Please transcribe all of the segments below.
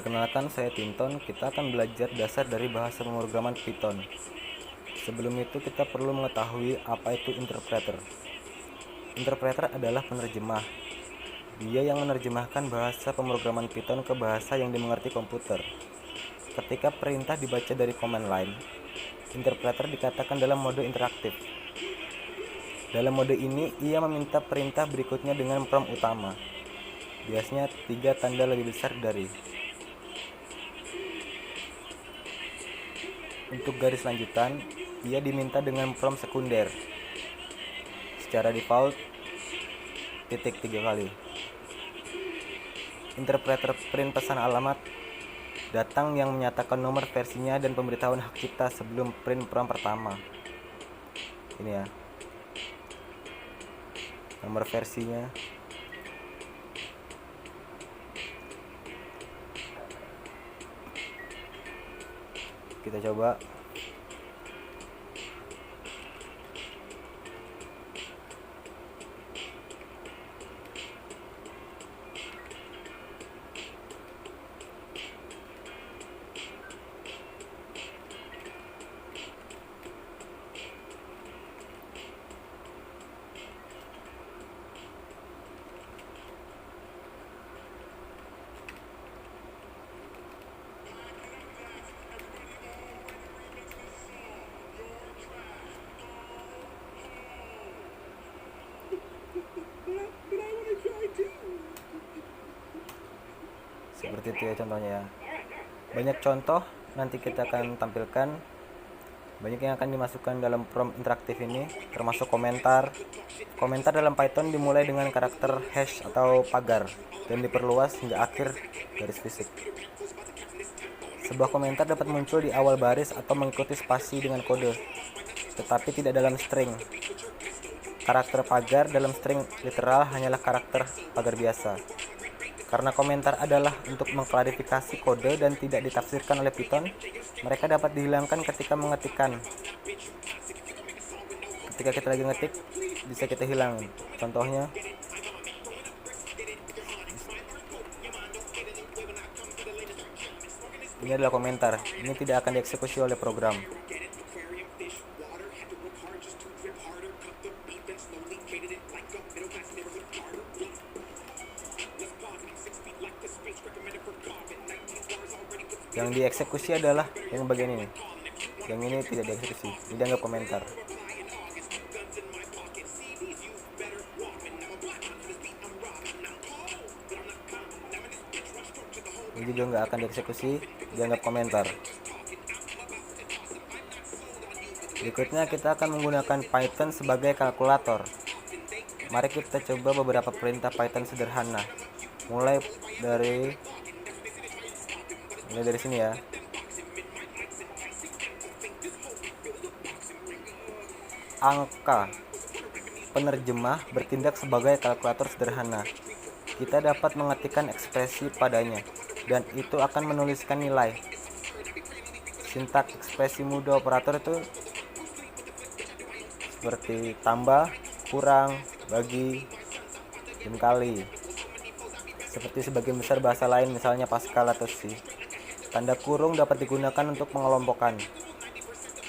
Perkenalkan, saya Tinton. Kita akan belajar dasar dari bahasa pemrograman Python. Sebelum itu kita perlu mengetahui apa itu interpreter. Interpreter adalah penerjemah. Dia yang menerjemahkan bahasa pemrograman Python ke bahasa yang dimengerti komputer. Ketika perintah dibaca dari command line, interpreter dikatakan dalam mode interaktif. Dalam mode ini, ia meminta perintah berikutnya dengan prompt utama. Biasanya 3 tanda lebih besar dari. Untuk garis lanjutan, ia diminta dengan prompt sekunder. Secara default, titik 3 kali. Interpreter print pesan alamat datang yang menyatakan nomor versinya dan pemberitahuan hak cipta sebelum print prompt pertama. Ini ya, nomor versinya. Kita coba. Seperti itu ya contohnya ya. Banyak contoh nanti kita akan tampilkan. Banyak yang akan dimasukkan dalam prompt interaktif ini, termasuk komentar. Komentar dalam Python dimulai dengan karakter hash atau pagar dan diperluas hingga akhir garis fisik. Sebuah komentar dapat muncul di awal baris atau mengikuti spasi dengan kode, tetapi tidak dalam string. Karakter pagar dalam string literal hanyalah karakter pagar biasa. Karena komentar adalah untuk mengklarifikasi kode dan tidak ditafsirkan oleh Python, mereka dapat dihilangkan ketika mengetikkan. Ketika kita lagi ngetik, bisa kita hilang. Contohnya, ini adalah komentar. Ini tidak akan dieksekusi oleh program. Yang dieksekusi adalah yang bagian ini. Yang ini tidak dieksekusi, ini dianggap komentar. Ini juga nggak akan dieksekusi, dianggap komentar. Berikutnya kita akan menggunakan Python sebagai kalkulator. Mari kita coba beberapa perintah Python sederhana. Mulai dari sini ya. Angka. Penerjemah bertindak sebagai kalkulator sederhana. Kita dapat mengetikkan ekspresi padanya, dan itu akan menuliskan nilai. Sintaks ekspresi mudah operator itu seperti tambah, kurang, bagi, dan kali. Seperti sebagian besar bahasa lain, misalnya Pascal atau C. Tanda kurung dapat digunakan untuk mengelompokkan.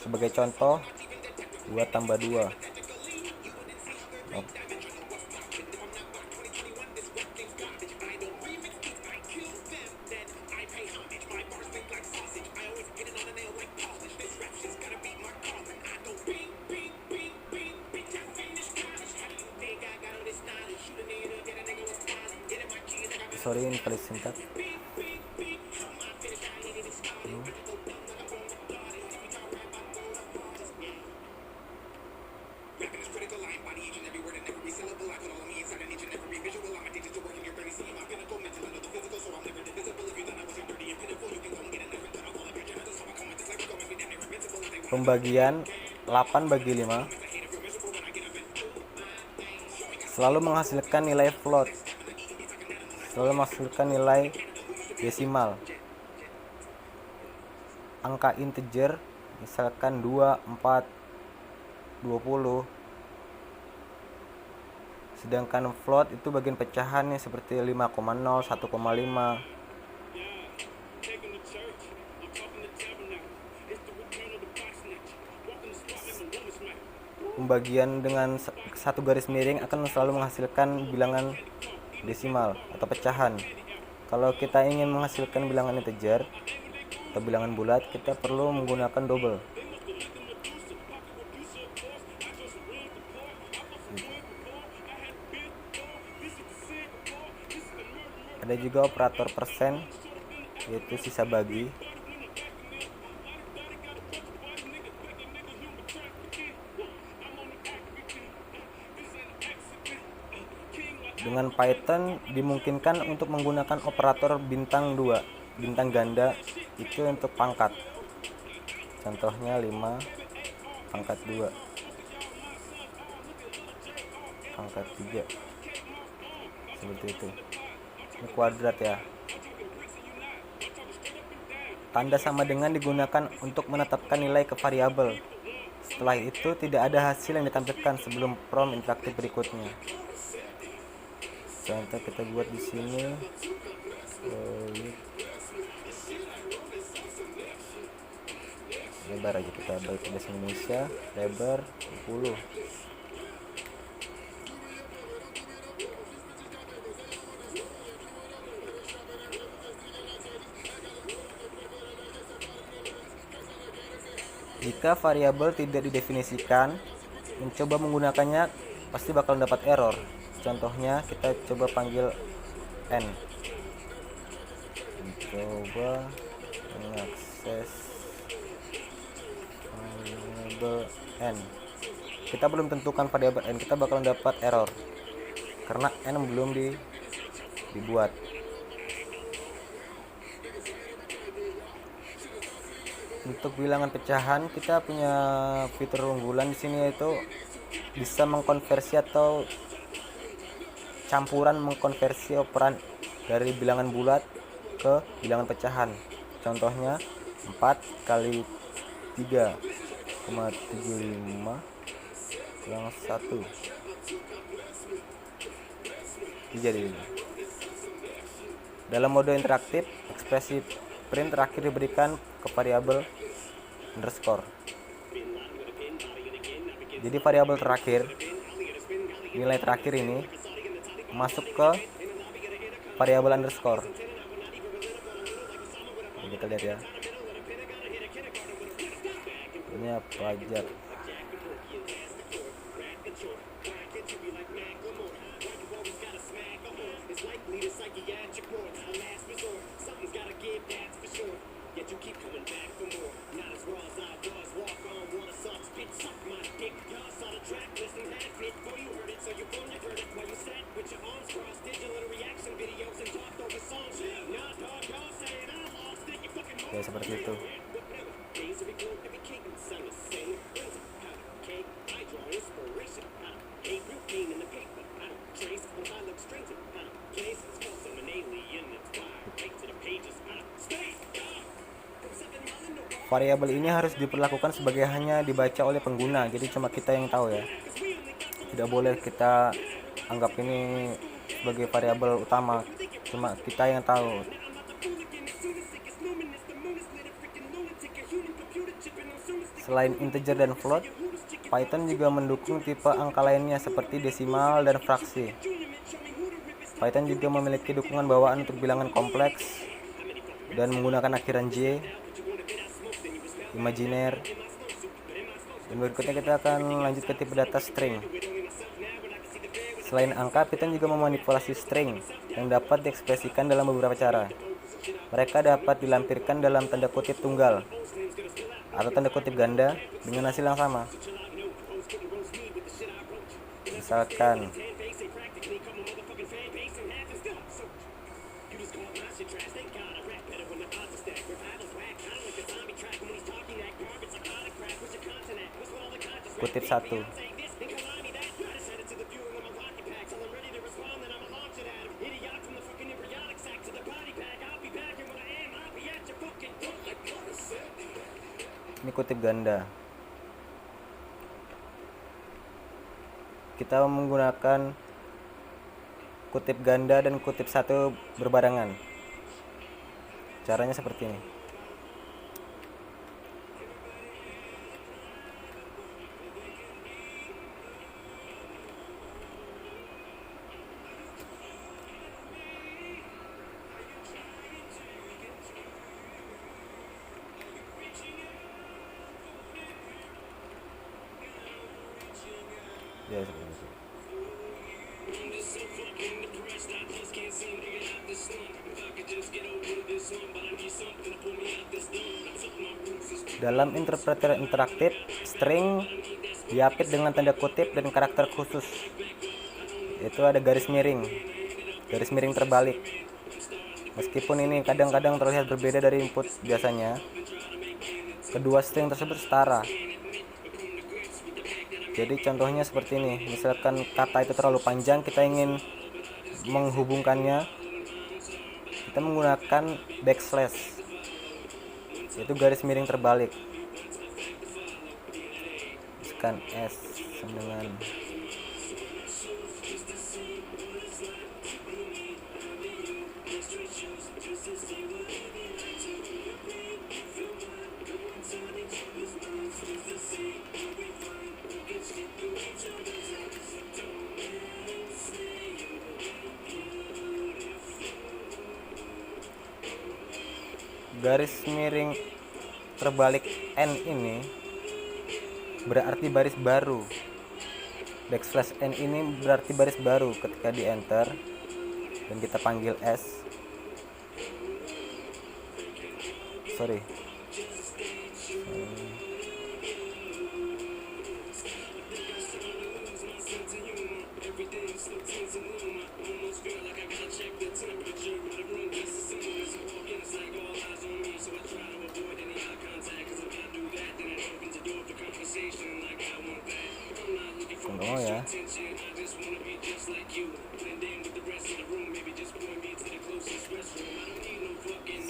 Sebagai contoh, 2 tambah 2. Sorry, ini kali singkat. Pembagian 8 bagi 5 selalu menghasilkan nilai float, selalu menghasilkan nilai desimal. Angka integer misalkan 2, 4, 20. Sedangkan float itu bagian pecahannya seperti 5,0, 1,5. pembagian dengan satu garis miring akan selalu menghasilkan bilangan desimal atau pecahan. Kalau kita ingin menghasilkan bilangan integer atau bilangan bulat, kita perlu menggunakan double. Ada juga operator persen, yaitu sisa bagi. Dengan Python dimungkinkan untuk menggunakan operator bintang 2, bintang ganda itu untuk pangkat. Contohnya 5 pangkat 2 pangkat 3, seperti itu. Ini kuadrat ya. Tanda sama dengan digunakan untuk menetapkan nilai ke variabel. Setelah itu tidak ada hasil yang ditampilkan sebelum prompt interaktif berikutnya. Contoh kita buat di sini. Lebar aja, kita balik ke bahasa Indonesia, lebar 10. Jika variabel tidak didefinisikan, mencoba menggunakannya pasti bakal dapat error. Contohnya kita coba panggil n, coba mengakses variabel n. Kita belum tentukan variabel n, kita bakal dapat error karena n belum dibuat. Untuk bilangan pecahan, kita punya fitur unggulan di sini, yaitu bisa mengkonversi atau campuran mengkonversi operan dari bilangan bulat ke bilangan pecahan. Contohnya 4 kali 3,75 kurang 1. Jadi dalam mode interaktif, ekspresi print terakhir diberikan ke variabel underscore. Jadi variabel terakhir, nilai terakhir ini masuk ke variabel underscore. Ini kita lihat ya, ini apa aja. Ya seperti itu. Variabel ini harus diperlakukan sebagai hanya dibaca oleh pengguna, jadi cuma kita yang tahu ya. Tidak boleh kita anggap ini sebagai variabel utama, cuma kita yang tahu. Selain integer dan float, Python juga mendukung tipe angka lainnya seperti desimal dan fraksi. Python juga memiliki dukungan bawaan untuk bilangan kompleks dan menggunakan akhiran J, imaginer. Dan berikutnya kita akan lanjut ke tipe data string. Selain angka, Python juga memanipulasi string yang dapat diekspresikan dalam beberapa cara. Mereka dapat dilampirkan dalam tanda kutip tunggal atau tanda kutip ganda dengan hasil yang sama. Misalkan kutip 1. Ini kutip ganda. Kita menggunakan kutip ganda dan kutip 1 berbarengan. Caranya seperti ini. Ya seperti itu. Dalam interpreter interaktif, string diapit dengan tanda kutip dan karakter khusus. Itu ada garis miring terbalik. Meskipun ini kadang-kadang terlihat berbeda dari input biasanya, kedua string tersebut setara. Jadi contohnya seperti ini, misalkan kata itu terlalu panjang, kita ingin menghubungkannya, kita menggunakan backslash, yaitu garis miring terbalik. Misalkan S dengan garis miring terbalik N ini berarti baris baru. Backslash N ini berarti baris baru. Ketika di enter dan kita panggil S, sorry, tunggu ya.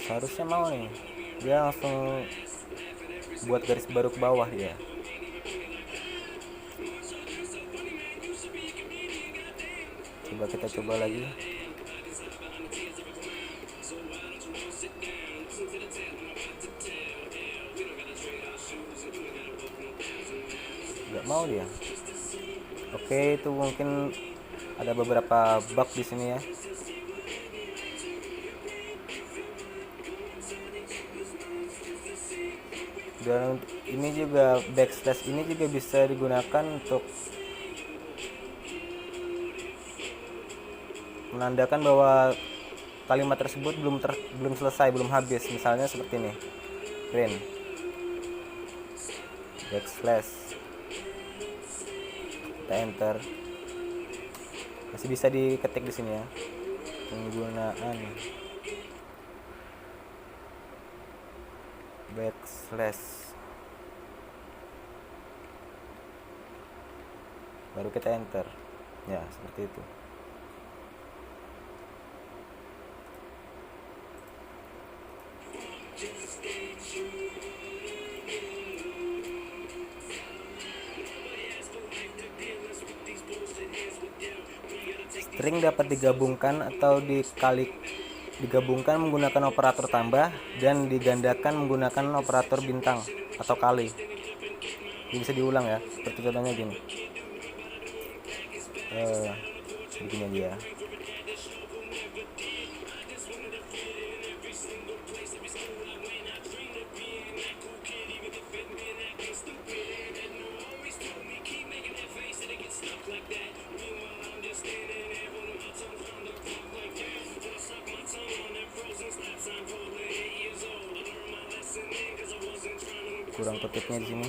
Seharusnya mau nih, dia langsung buat garis baru ke bawah ya. Coba kita coba lagi. Nggak mau dia. Oke, itu mungkin ada beberapa bug di sini ya. Dan ini juga backslash ini juga bisa digunakan untuk menandakan bahwa kalimat tersebut belum selesai, belum habis. Misalnya seperti ini, print backslash, kita enter, masih bisa diketik di sini ya, penggunaan backslash, baru kita enter ya, seperti itu. String dapat digabungkan atau digabungkan menggunakan operator tambah dan digandakan menggunakan operator bintang atau kali. Ini bisa diulang ya, seperti contohnya gini. Begini aja ya. Kurang kutipnya di sini.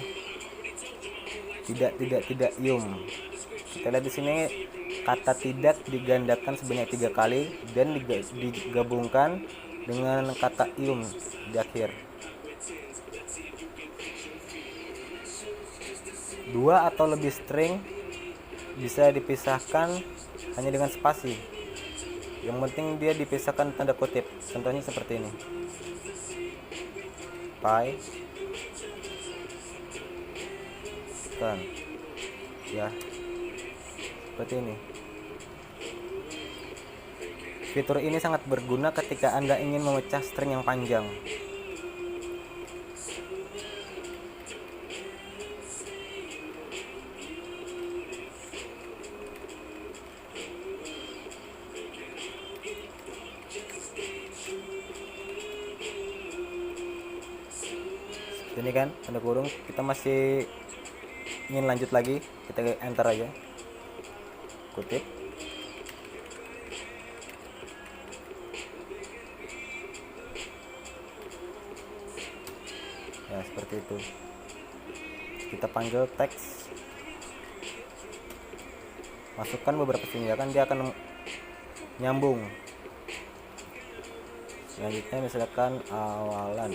Tidak yum. Kita lihat di sini kata tidak digandakan sebanyak 3 kali dan digabungkan dengan kata yum di akhir. 2 atau lebih string bisa dipisahkan hanya dengan spasi. Yang penting dia dipisahkan tanda kutip. Contohnya seperti ini. Pi kan ya, seperti ini. Fitur ini sangat berguna ketika Anda ingin memecah string yang panjang. Ini kan tanda kurung, kita masih ingin lanjut lagi, kita enter aja. kutip. Ya, seperti itu. Kita panggil teks, masukkan beberapa tunjangan, dia akan nyambung. Selanjutnya misalkan awalan.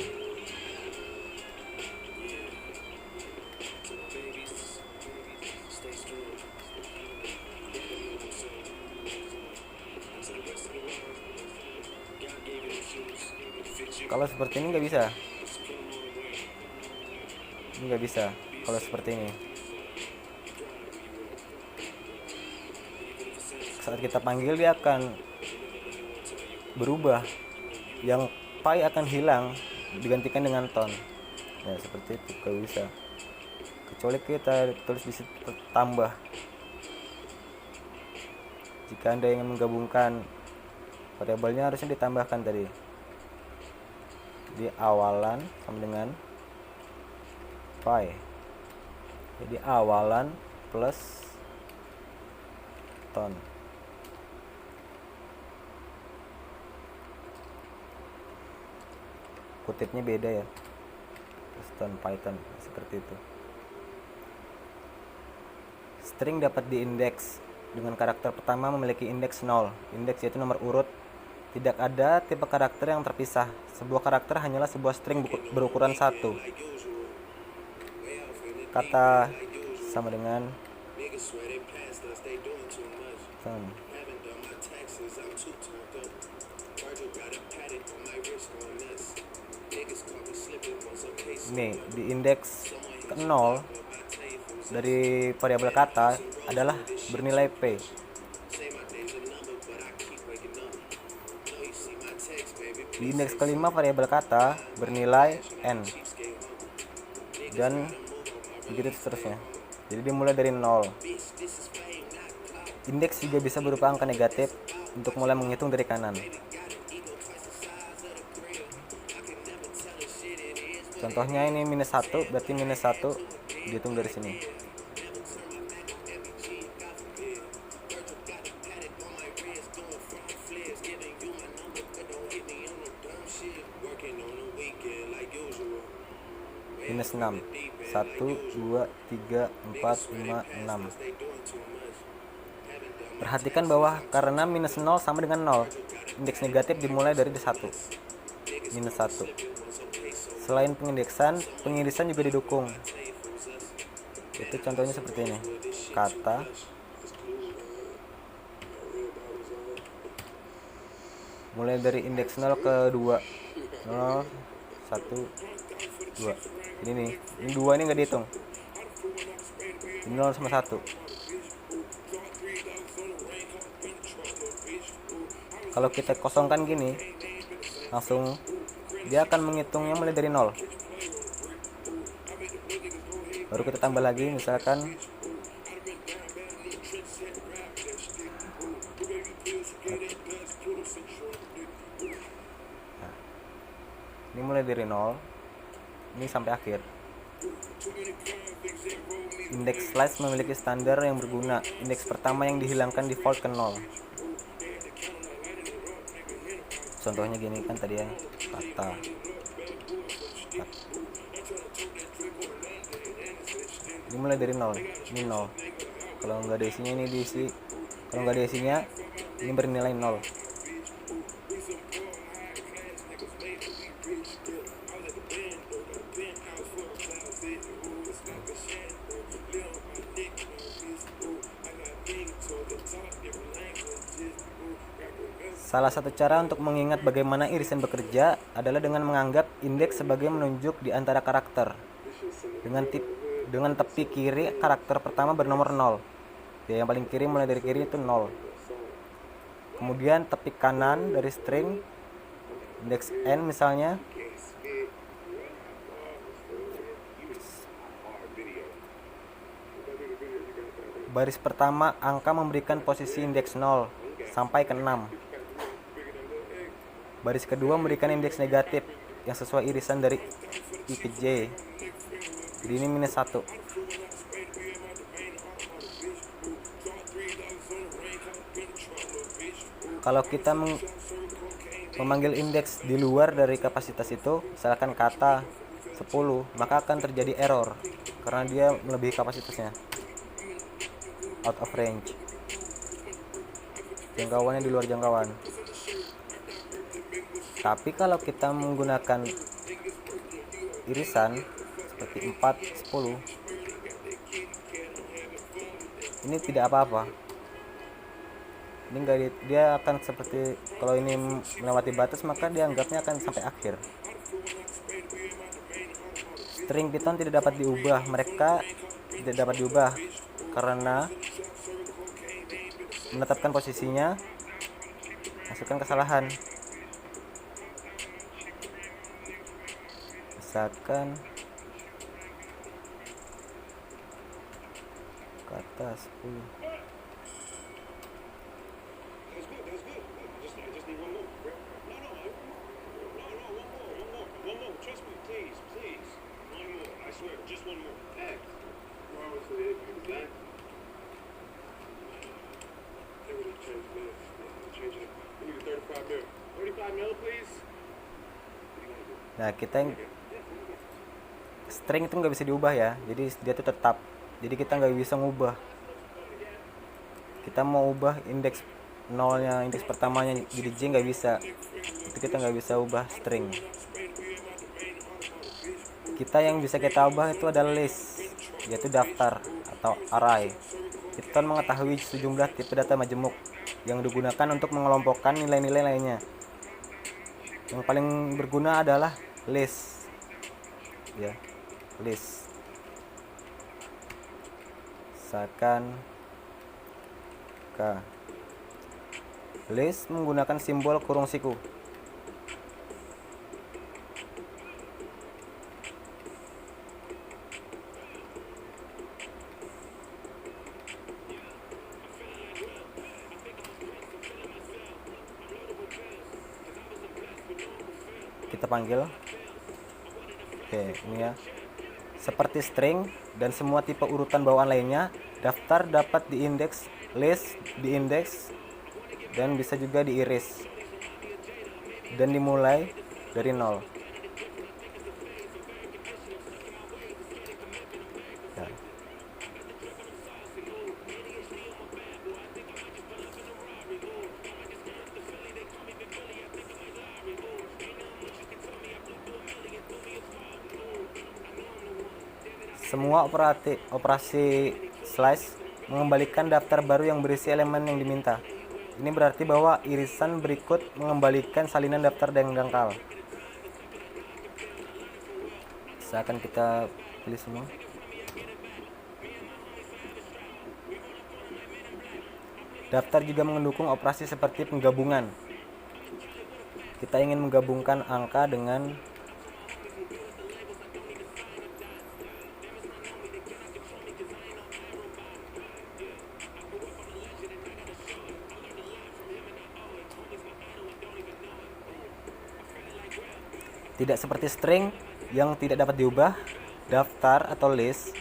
Kalau seperti ini nggak bisa. Ini nggak bisa kalau seperti ini. Saat kita panggil dia akan berubah. Yang pi akan hilang digantikan dengan ton. Ya, seperti itu kalau bisa. Kecuali kita tulis di situ tambah. Jika Anda ingin menggabungkan variabelnya, harusnya ditambahkan tadi. Di awalan sama dengan pi. Jadi awalan plus ton. Kutipnya beda ya. Plus ton Python seperti itu. String dapat diindeks dengan karakter pertama memiliki indeks 0. Indeks yaitu nomor urut. Tidak ada tipe karakter yang terpisah. Sebuah karakter hanyalah sebuah string berukuran 1. Kata sama dengan ton. Ini di indeks ke 0 dari variabel kata adalah bernilai P. Di indeks kelima variabel kata bernilai N. Dan begitu seterusnya. Jadi dimulai dari 0. Indeks juga bisa berupa angka negatif untuk mulai menghitung dari kanan. Contohnya ini minus 1, berarti minus 1 dihitung dari sini. Minus 6. 1, 2, 3, 4, 5, 6. Perhatikan bahwa karena minus 0 sama dengan 0, indeks negatif dimulai dari 1. Minus 1. Selain pengirisan juga didukung. Itu contohnya seperti ini. Kata mulai dari indeks 0 ke 2. 0, 1, 2. Ini 2 ini nggak dihitung. Ini 0 sama 1. Kalau kita kosongkan gini, langsung dia akan menghitungnya mulai dari 0. Baru kita tambah lagi, misalkan nah, ini mulai dari 0, ini sampai akhir. Indeks slice memiliki standar yang berguna. Indeks pertama yang dihilangkan default ke 0. Contohnya gini kan tadi ya, kata. Ini mulai dari 0. Ini 0. Kalau nggak ada isinya ini diisi. Kalau nggak ada isinya ini bernilai 0. Salah satu cara untuk mengingat bagaimana irisan bekerja adalah dengan menganggap indeks sebagai menunjuk di antara karakter. Dengan tepi kiri karakter pertama bernomor 0. Ya, yang paling kiri mulai dari kiri itu 0. Kemudian tepi kanan dari string indeks n misalnya. Baris pertama angka memberikan posisi indeks 0 sampai ke 6. Baris kedua memberikan indeks negatif yang sesuai irisan dari I ke J. Jadi ini minus 1. kalau kita memanggil indeks di luar dari kapasitas itu, misalkan kata 10, maka akan terjadi error karena dia melebihi kapasitasnya, out of range, jangkauannya di luar jangkauan. Tapi kalau kita menggunakan irisan seperti 4, 10, ini tidak apa-apa. Ini enggak, dia akan seperti kalau ini melewati batas maka dianggapnya akan sampai akhir. String Python tidak dapat diubah, mereka tidak dapat diubah karena menetapkan posisinya masukkan kesalahan. Misalkan kata 10. Nah, kita yang string itu nggak bisa diubah ya, jadi dia tuh tetap, jadi kita nggak bisa ngubah. Kita mau ubah indeks nolnya, indeks pertamanya jadi J nggak bisa, itu kita nggak bisa ubah string. Kita yang bisa kita ubah itu adalah list, yaitu daftar atau array. Python mengetahui sejumlah tipe data majemuk yang digunakan untuk mengelompokkan nilai-nilai lainnya. Yang paling berguna adalah list, ya, list. Misalkan list menggunakan simbol kurung siku. Kita panggil, oke, ini ya, seperti string dan semua tipe urutan bawaan lainnya, daftar dapat diindeks, list diindeks, dan bisa juga diiris dan dimulai dari 0. Ya. Semua operasi slice mengembalikan daftar baru yang berisi elemen yang diminta. Ini berarti bahwa irisan berikut mengembalikan salinan daftar yang dangkal. Misalkan kita pilih semua. Daftar juga mendukung operasi seperti penggabungan. Kita ingin menggabungkan angka dengan tidak seperti string yang tidak dapat diubah, daftar atau list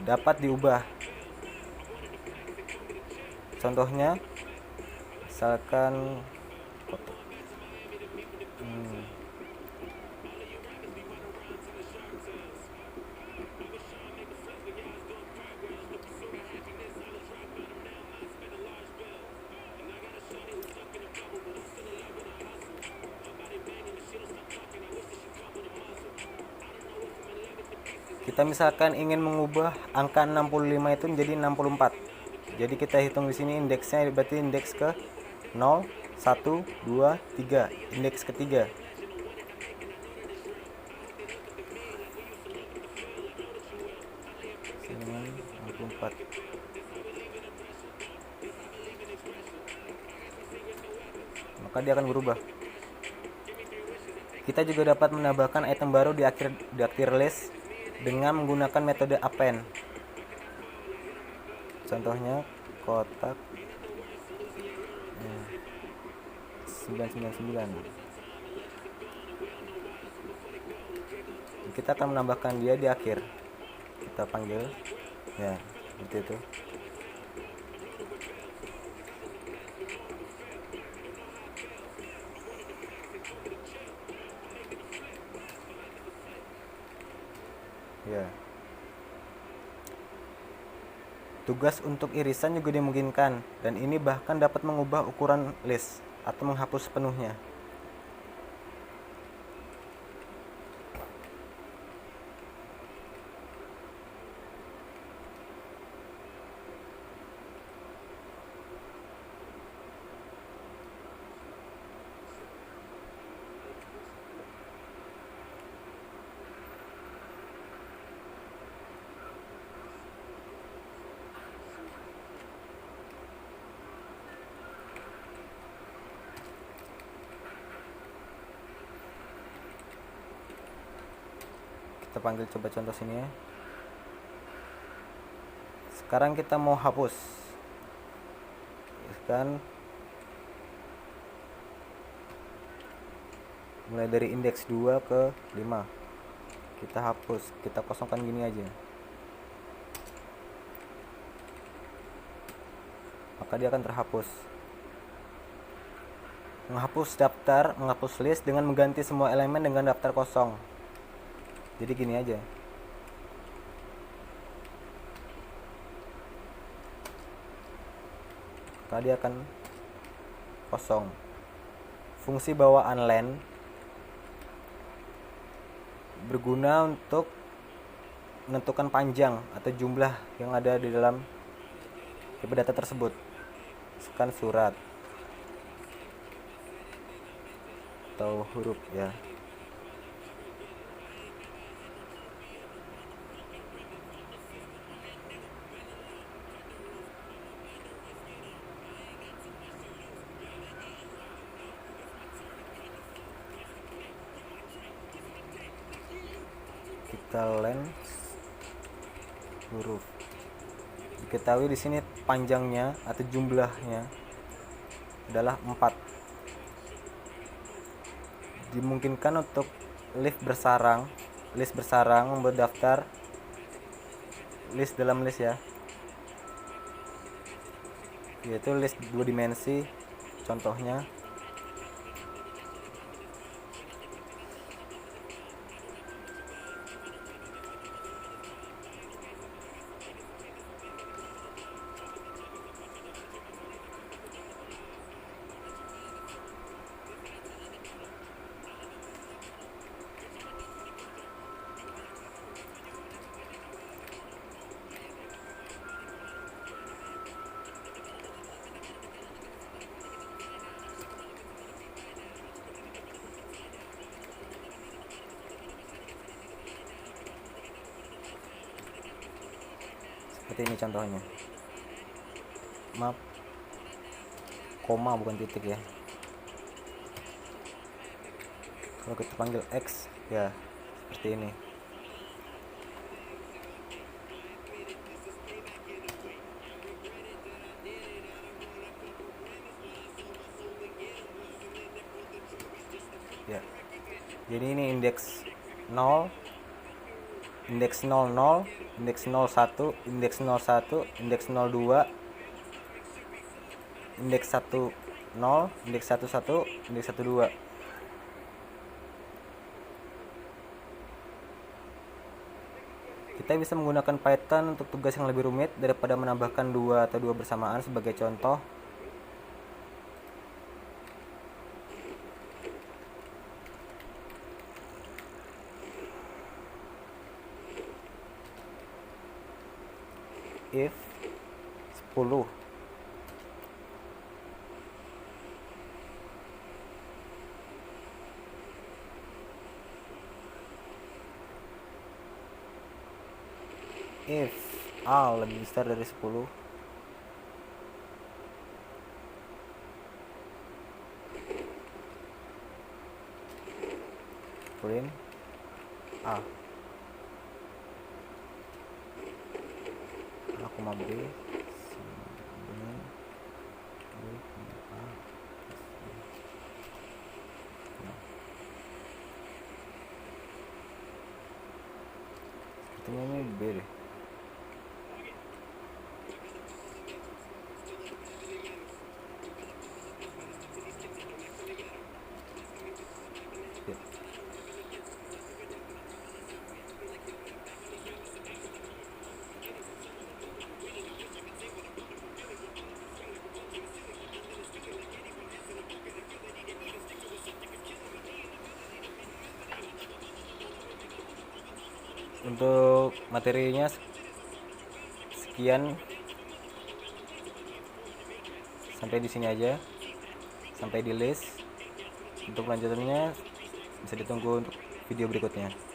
dapat diubah. Contohnya, misalkan kita misalkan ingin mengubah angka 65 itu menjadi 64. Jadi kita hitung di sini indeksnya, berarti indeks ke 0, 1, 2, 3, indeks ketiga. Sini 64. Maka dia akan berubah. Kita juga dapat menambahkan item baru di akhir list dengan menggunakan metode append. Contohnya kotak 999. Kita akan menambahkan dia di akhir. Kita panggil, ya, seperti itu. Tugas untuk irisan juga dimungkinkan, dan ini bahkan dapat mengubah ukuran list atau menghapus sepenuhnya. Kita panggil coba contoh sini ya. Sekarang kita mau hapus kan, mulai dari indeks 2 ke 5 kita hapus, kita kosongkan gini aja, maka dia akan terhapus. Menghapus daftar, menghapus list dengan mengganti semua elemen dengan daftar kosong. Jadi gini aja, maka dia akan kosong. Fungsi bawaan len berguna untuk menentukan panjang atau jumlah yang ada di dalam tipe data tersebut. Misalkan surat atau huruf ya. Kita len huruf. Diketahui di sini panjangnya atau jumlahnya adalah 4. Dimungkinkan untuk list bersarang membuat daftar list dalam list ya, yaitu list 2 dimensi. Contohnya seperti ini contohnya. Maaf, koma bukan titik ya. Kalau kita panggil X ya seperti ini. Ya. Jadi ini indeks 0, indeks 00, indeks 01, indeks 01, indeks 02, indeks 10, indeks 11, indeks 12. Kita bisa menggunakan Python untuk tugas yang lebih rumit daripada menambahkan 2 atau 2 bersamaan. Sebagai contoh, if 10 if A lebih besar dari 10, print A, A, B dengan B, A. Sepertinya ini B deh. Untuk materinya sekian, sampai di sini aja, sampai di list. Untuk lanjutannya bisa ditunggu untuk video berikutnya.